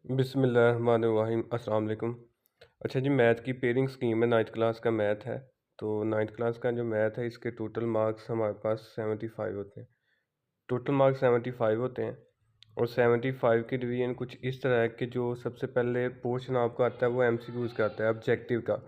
बिस्मिल्लाहिर्रहमानिर्रहीम अस्सलाम वालेकुम। अच्छा जी, मैथ की पेयरिंग स्कीम है, 9th क्लास का मैथ है। तो 9th क्लास का जो मैथ है इसके टोटल मार्क्स हमारे पास 75 होते हैं। टोटल मार्क्स 75 होते हैं और 75 की डिवीजन कुछ इस तरह है कि जो सबसे पहले पोर्शन आपको आता है वो एमसीक्यूज का आता है, ऑब्जेक्टिव का।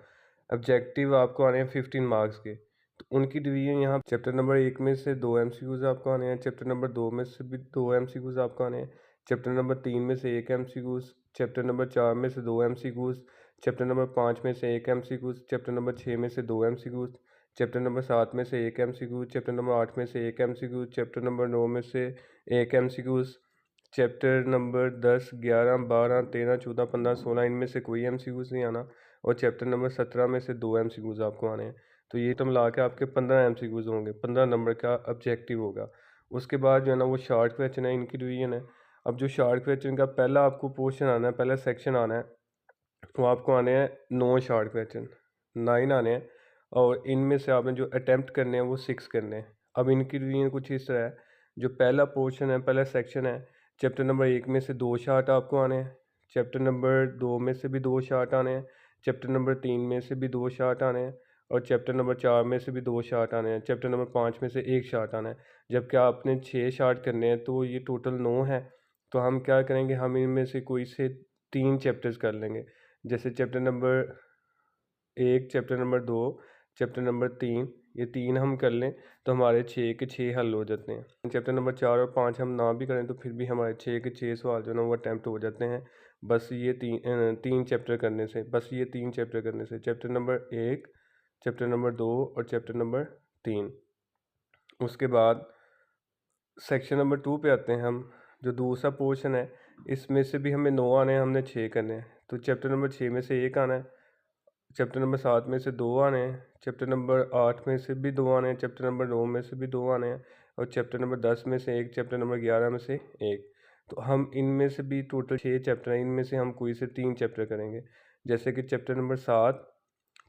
ऑब्जेक्टिव आपको आने हैं 15 मार्क्स के। तो उनकी डिवीजन यहाँ चैप्टर नंबर 1 में से 2 एमसीक्यूज आपको आने हैं, चैप्टर नंबर 2 में से भी 2 एमसीक्यूज आपको आने हैं, चैप्टर नंबर 3 में से 1 एमसीक्यूज, चैप्टर नंबर 4 में से 2 एमसीक्यूज, चैप्टर नंबर 5 में से 1 एमसीक्यूज, चैप्टर नंबर 6 में से 2 एमसीक्यूज, चैप्टर नंबर 7 में से 1 एमसीक्यू, चैप्टर नंबर 8 में से 1 एमसीक्यू, चैप्टर नंबर 9 में से 1 एमसीक्यूज, चैप्टर नंबर 10, 11, 12, 13, 14, 15, 16 इनमें से कोई एमसीक्यूज नहीं आना और चैप्टर नंबर 17 में से 2 एमसीक्यूज आपको आने हैं। तो ये तो मिला के आपके 15 एमसीक्यूज होंगे, 15 नंबर का ऑब्जेक्टिव होगा। उसके बाद जो है ना वो शार्ट क्वेश्चन है, इनकी डिवीजन है। अब जो शार्ट क्वेश्चन का पहला आपको पोर्शन आना है, पहला सेक्शन आना है, वो आपको आने हैं 9 शार्ट क्वेश्चन, 9 आने हैं और इनमें से आपने जो अटेम्प्ट करने हैं वो 6 करने हैं। अब इनकी डिवीजन कुछ इस तरह है। जो पहला पोर्शन है, पहला सेक्शन है, चैप्टर नंबर 1 में से 2 शार्ट आपको आने हैं, चैप्टर नंबर 2 में से भी 2 शार्ट आने हैं, चैप्टर नंबर 3 में से भी 2 शार्ट आने हैं और चैप्टर नंबर 4 में से भी 2 शार्ट आने हैं, चैप्टर नंबर 5 में से 1 शार्ट आना है। जबकि आपने 6 शार्ट करने हैं तो ये टोटल 9 है। तो हम क्या करेंगे, हम इनमें से कोई से 3 चैप्टर्स कर लेंगे। जैसे chapter number 1, chapter number 2, chapter number 3, ये 3 हम कर लें तो हमारे 6 के 6 हल हो जाते हैं। चैप्टर नंबर 4 और 5 हम ना भी करें तो फिर भी हमारे 6 के 6 सवाल जो है ना वो अटैम्प्ट हो जाते हैं। बस ये तीन चैप्टर करने से, चैप्टर नंबर 1, चैप्टर नंबर 2 और चैप्टर नंबर 3। उसके बाद सेक्शन नंबर 2 पे आते हैं हम। जो दूसरा पोर्शन है इसमें से भी हमें 9 आने हैं, हमने 6 करने हैं। तो चैप्टर नंबर 6 में से 1 आना है, चैप्टर नंबर 7 में से 2 आने हैं, चैप्टर नंबर 8 में से भी 2 आने हैं, चैप्टर नंबर 9 में से भी 2 आने हैं और चैप्टर नंबर 10 में से 1, चैप्टर नंबर 11 में से 1। तो हम इनमें से भी टोटल 6 चैप्टर हैं, इनमें से हम कोई से 3 चैप्टर करेंगे। जैसे कि chapter number 7,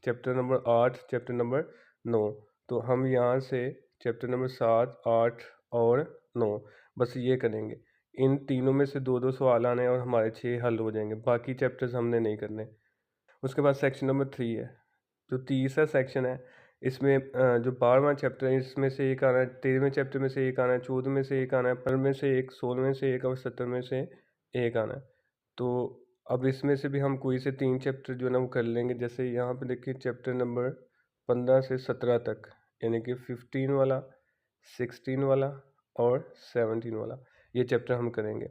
chapter number 8, chapter number 9। तो हम यहाँ से चैप्टर नंबर 7, 8 और 9 बस ये करेंगे। इन तीनों में से 2-2 सवाल आने हैं और हमारे 6 हल हो जाएंगे, बाकी चैप्टर्स हमने नहीं करने। उसके बाद सेक्शन नंबर 3 है। जो तीसरा सेक्शन है इसमें जो 12वां चैप्टर है इसमें से एक आना है, 13वें चैप्टर में से एक आना है, 14 में से एक आना है, 15 में से एक, 16 में से एक और 17 में से एक आना है। तो अब इसमें से भी हम कोई से 3 चैप्टर जो है ना वो कर लेंगे। जैसे यहाँ पे देखिए चैप्टर नंबर 15 से 17 तक, यानी कि 15 वाला, 16 वाला और 17 वाला, ये चैप्टर हम करेंगे।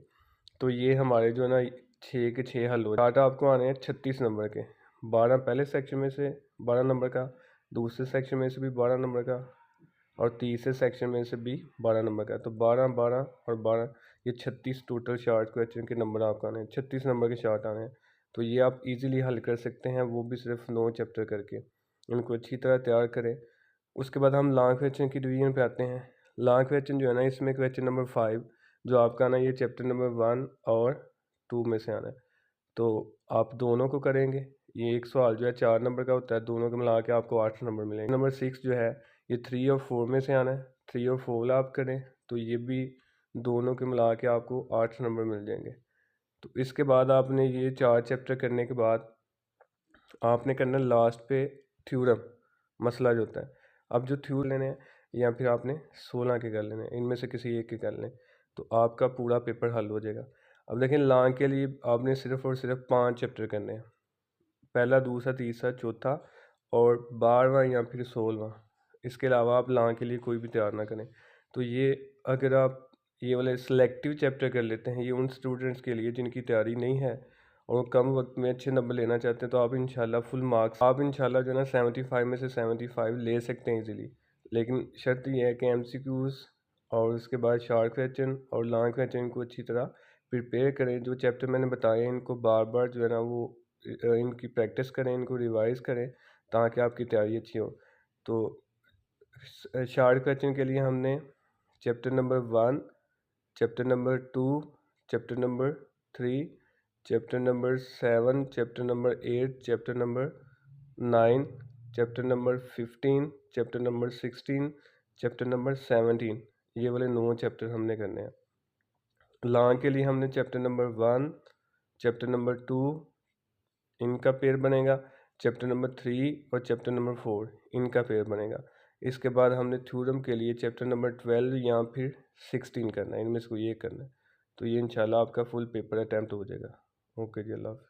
तो ये हमारे जो है ना 6 के 6 हल हो डाटा आपको आने हैं 36 नंबर के। 12 पहले सेक्शन में से 12 नंबर का, दूसरे सेक्शन में से भी 12 नंबर का और तीसरे सेक्शन में से भी 12 नंबर का। तो 12, 12 और 12, ये 36 टोटल शार्ट क्वेश्चन के नंबर आपको आने हैं, 36 नंबर के शार्ट आने हैं। तो ये आप इजीली हल कर सकते हैं, वो भी सिर्फ 9 चैप्टर करके। इनको अच्छी तरह तैयार करें। उसके बाद हम लॉन्ग क्वेश्चन की डिवीजन पे आते हैं। लॉन्ग क्वेश्चन जो है ना इसमें क्वेश्चन नंबर 5 जो आपका आना, ये चैप्टर नंबर 1 और 2 में से आना है। तो आप दोनों को करेंगे। ये एक सवाल जो है 4 नंबर का होता है, दोनों को मिला के आपको 8 नंबर मिलेंगे। नंबर 6 जो है ये 3 और 4 में से आना है, 3 और 4 आप करें तो ये भी दोनों के मिला के आपको 8 नंबर मिल जाएंगे। तो इसके बाद आपने ये 4 चैप्टर करने के बाद आपने करना लास्ट पे थ्योरम, मसला जो होता है। अब जो थ्योरम लेने हैं या फिर आपने 16 के कर लेने हैं, इनमें से किसी एक के कर लें तो आपका पूरा पेपर हल हो जाएगा। अब देखें लॉन्ग के लिए आपने सिर्फ और सिर्फ 5 चैप्टर करने हैं, पहला, दूसरा, तीसरा, चौथा और 12वां या फिर 16वां। इसके अलावा आप लॉन्ग के लिए कोई भी तैयार ना करें। तो ये अगर आप ये वाले सिलेक्टिव चैप्टर कर लेते हैं, ये उन स्टूडेंट्स के लिए जिनकी तैयारी नहीं है और कम वक्त में अच्छे नंबर लेना चाहते हैं, तो आप इंशाल्लाह फुल मार्क्स, आप इंशाल्लाह जो है ना 75 में से 75 ले सकते हैं इजीली। लेकिन शर्त ये है कि एमसीक्यूज़ और उसके बाद शार्ट क्वेश्चन और लॉन्ग क्वेश्चन को अच्छी तरह प्रिपेयर करें। जो चैप्टर मैंने बताए इनको बार बार जो है ना वो इनकी प्रैक्टिस करें, इनको रिवाइज़ करें ताकि आपकी तैयारी अच्छी हो। तो शार्ट क्वेश्चन के लिए हमने chapter number 1, chapter number 2, chapter number 3, chapter number 7, chapter number 8, chapter number 9, chapter number 15, chapter number 16, chapter number 17, ये वाले 9 चैप्टर हमने करने हैं। लॉन्ग के लिए हमने चैप्टर नंबर 1, चैप्टर नंबर 2 इनका पेयर बनेगा, चैप्टर नंबर 3 और चैप्टर नंबर 4 इनका पेयर बनेगा। इसके बाद हमने थ्योरम के लिए चैप्टर नंबर 12 या फिर 16 करना है, इनमें से कोई ये करना है। तो ये इंशाल्लाह आपका फुल पेपर अटैम्प्ट हो जाएगा। ओके जी, अल्लाह हाफ़िज़।